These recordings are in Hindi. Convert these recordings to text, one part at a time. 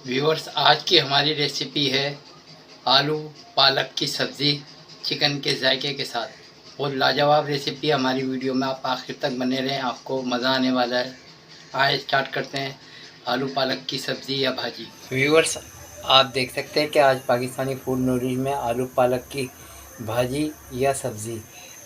व्यूअर्स, आज की हमारी रेसिपी है आलू पालक की सब्ज़ी चिकन के जायके के साथ। बहुत लाजवाब रेसिपी है हमारी वीडियो में, आप आखिर तक बने रहें, आपको मज़ा आने वाला है। आइए स्टार्ट करते हैं आलू पालक की सब्ज़ी या भाजी। व्यूअर्स, आप देख सकते हैं कि आज पाकिस्तानी फूड नूडल्स में आलू पालक की भाजी या सब्ज़ी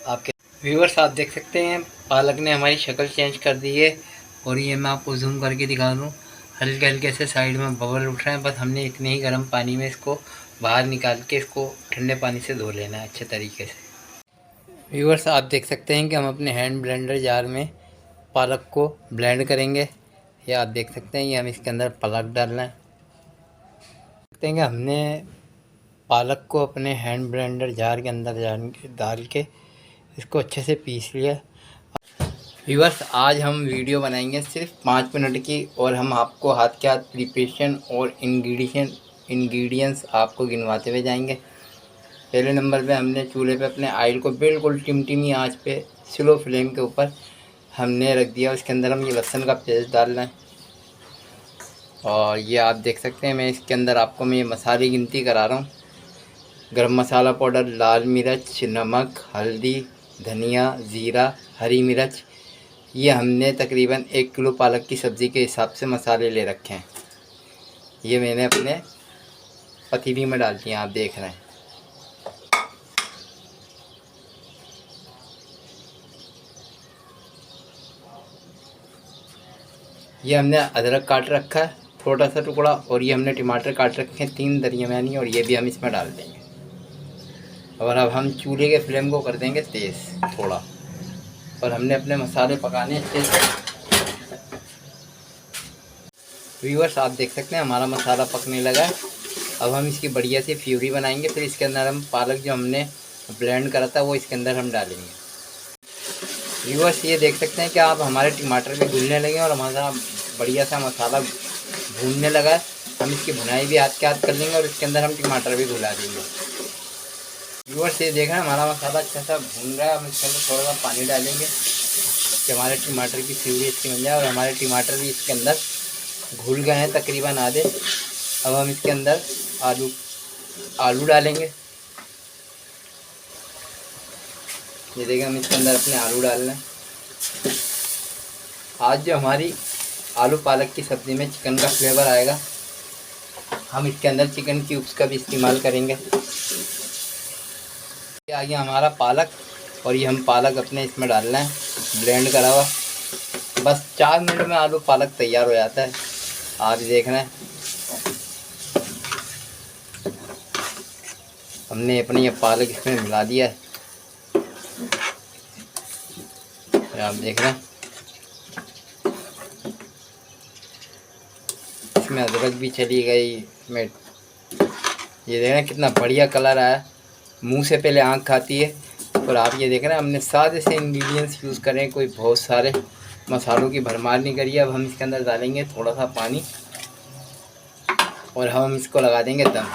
आपके व्यूअर्स, आप देख सकते हैं पालक ने हमारी शक्ल चेंज कर दी है। और ये मैं आपको जूम करके दिखा दूँ, हल्के हल्के से साइड में बबल उठ रहे हैं। बस हमने इतने ही गर्म पानी में इसको बाहर निकाल के इसको ठंडे पानी से धो लेना है अच्छे तरीके से। व्यूअर्स, आप देख सकते हैं कि हम अपने हैंड ब्लेंडर जार में पालक को ब्लेंड करेंगे। ये आप देख सकते हैं, ये हम इसके अंदर पालक डालना है। देखते हैं कि हमने पालक को अपने हैंड ब्लेंडर जार के अंदर डाल के इसको अच्छे से पीस लिया। व्यूअर्स, आज हम वीडियो बनाएंगे सिर्फ 5 मिनट की, और हम आपको हाथ के हाथ प्रिपरेशन और इंग्रेडिएंट्स आपको गिनवाते हुए जाएंगे। पहले नंबर पे हमने चूल्हे पे अपने ऑयल को बिल्कुल टिमटिमी आंच पे स्लो फ्लेम के ऊपर हमने रख दिया। उसके अंदर हम ये लहसुन का पेस्ट डालना है। और ये आप देख सकते हैं, मैं इसके अंदर आपको मैं ये मसाले गिनती करा रहा हूँ। गरम मसाला पाउडर, लाल मिर्च, नमक, हल्दी, धनिया, ज़ीरा, हरी मिर्च। ये हमने तकरीबन 1 किलो पालक की सब्ज़ी के हिसाब से मसाले ले रखे हैं। ये मैंने अपने पतीली में डाल दिए, आप देख रहे हैं। ये हमने अदरक काट रखा है छोटा सा टुकड़ा, और ये हमने टमाटर काट रखे हैं 3 दरमियानी, और ये भी हम इसमें डाल देंगे। और अब हम चूल्हे के फ्लेम को कर देंगे तेज़ थोड़ा, और हमने अपने मसाले पकाने अच्छे से। व्यूअर्स, आप देख सकते हैं हमारा मसाला पकने लगा है। अब हम इसकी बढ़िया सी प्यूरी बनाएंगे। फिर इसके अंदर हम पालक जो हमने ब्लेंड करा था वो इसके अंदर हम डालेंगे। व्यूअर्स, ये देख सकते हैं कि आप हमारे टमाटर भी घुलने लगे और हमारा बढ़िया सा मसाला भूनने लगा है। हम इसकी भुनाई भी हाथ के हाथ कर लेंगे और इसके अंदर हम टमाटर भी घुला देंगे। व्यूअर्स, ये देख रहे हैं हमारा मसाला अच्छा सा भून रहा है। हम इसके अंदर थोड़ा सा पानी डालेंगे कि हमारे टमाटर की प्यूरी अच्छी बन जाए, और हमारे टमाटर भी इसके अंदर घुल गए हैं तकरीबन आधे। अब हम इसके अंदर आलू डालेंगे। ये देखिए, हम इसके अंदर अपने आलू डाल रहे हैं। आज जो हमारी आलू पालक की सब्ज़ी में चिकन का फ्लेवर आएगा, हम इसके अंदर चिकन क्यूब्स का भी इस्तेमाल करेंगे। ये आ गया हमारा पालक, और ये हम पालक अपने इसमें डाल रहे हैं ब्लेंड करा हुआ। बस 4 मिनट में आलू पालक तैयार हो जाता है। आप देख रहे हैं हमने अपने ये पालक इसमें मिला दिया है। आप देख रहे हैं इसमें अदरक भी चली गई में। ये देख रहे हैं कितना बढ़िया कलर आया, मुंह से पहले आँख खाती है। और आप ये देख रहे हैं हमने सादे से इंग्रेडिएंट्स यूज़ करें, कोई बहुत सारे मसालों की भरमार नहीं करी है। अब हम इसके अंदर डालेंगे थोड़ा सा पानी, और हम इसको लगा देंगे दम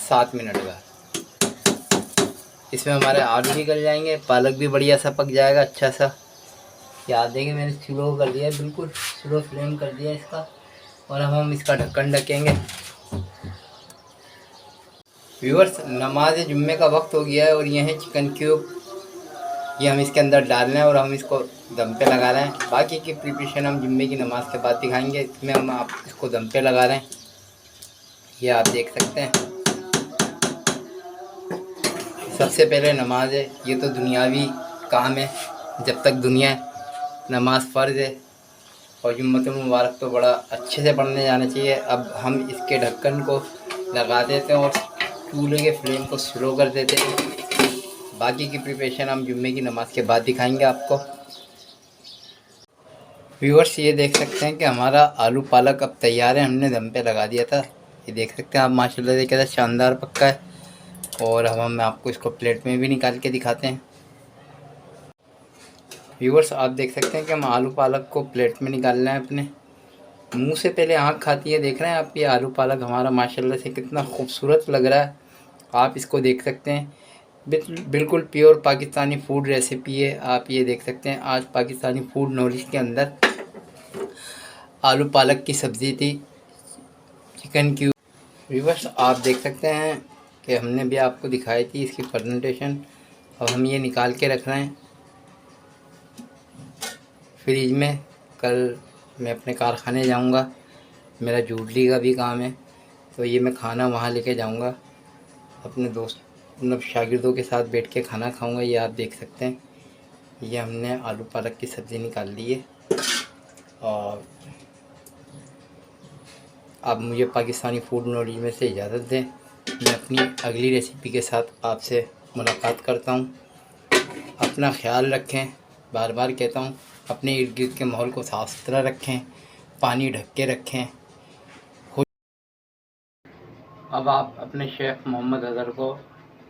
7 मिनट का। इसमें हमारे आलू भी गल जाएंगे, पालक भी बढ़िया सा पक जाएगा अच्छा सा। याद देंगे मैंने स्लो कर दिया है, बिल्कुल स्लो फ्लेम कर दिया इसका। और अब हम इसका ढक्कन ढकेंगे। व्यूअर्स, नमाज जुम्मे का वक्त हो गया है, और ये है चिकन क्यूब। ये हम इसके अंदर डाल रहे हैं और हम इसको दम पे लगा रहे हैं। बाकी की प्रिपरेशन हम जुम्मे की नमाज़ के बाद दिखाएंगे। इसमें हम आप इसको दम पे लगा रहे हैं। ये आप देख सकते हैं, सबसे पहले नमाज है। ये तो दुनियावी काम है, जब तक दुनिया है नमाज फ़र्ज़ है। और जुम्मतुल मुबारक तो बड़ा अच्छे से पढ़ने जाना चाहिए। अब हम इसके ढक्कन को लगा देते हैं और चूल्हे के फ्लेम को स्लो कर देते हैं। बाकी की प्रिपरेशन हम जुम्मे की नमाज़ के बाद दिखाएंगे आपको। व्यूअर्स, ये देख सकते हैं कि हमारा आलू पालक अब तैयार है। हमने दम पे लगा दिया था, ये देख सकते हैं आप माशाल्लाह से कैसा शानदार पक्का है। और हम आपको इसको प्लेट में भी निकाल के दिखाते हैं। व्यूअर्स, आप देख सकते हैं कि हम आलू पालक को प्लेट में निकालना है अपने। मुंह से पहले आँख खाती है। देख रहे हैं आप, ये आलू पालक हमारा माशाल्लाह से कितना खूबसूरत लग रहा है। आप इसको देख सकते हैं, बिल्कुल प्योर पाकिस्तानी फूड रेसिपी है। आप ये देख सकते हैं, आज पाकिस्तानी फूड नॉलेज के अंदर आलू पालक की सब्ज़ी थी, चिकन क्यूब। व्यूअर्स, आप देख सकते हैं कि हमने भी आपको दिखाई थी इसकी प्रेजेंटेशन। अब हम ये निकाल के रख रहे हैं फ्रिज में। कल मैं अपने कारखाने जाऊंगा, मेरा जूडली का भी काम है, तो ये मैं खाना वहाँ लेके जाऊंगा, अपने दोस्त मतलब शागिर्दों के साथ बैठ के खाना खाऊंगा। ये आप देख सकते हैं, ये हमने आलू पालक की सब्ज़ी निकाल ली है। और अब मुझे पाकिस्तानी फूड नॉलेज में से इजाज़त दें। मैं अपनी अगली रेसिपी के साथ आपसे मुलाकात करता हूँ। अपना ख्याल रखें, बार बार कहता हूँ, अपने इर्द गिर्द के माहौल को साफ़ सुथरा रखें, पानी ढक के रखें। अब आप अपने शेफ़ मोहम्मद अज़हर को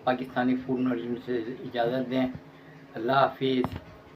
पाकिस्तानी फूड नॉलेज में से इजाज़त दें। अल्लाह हाफिज़।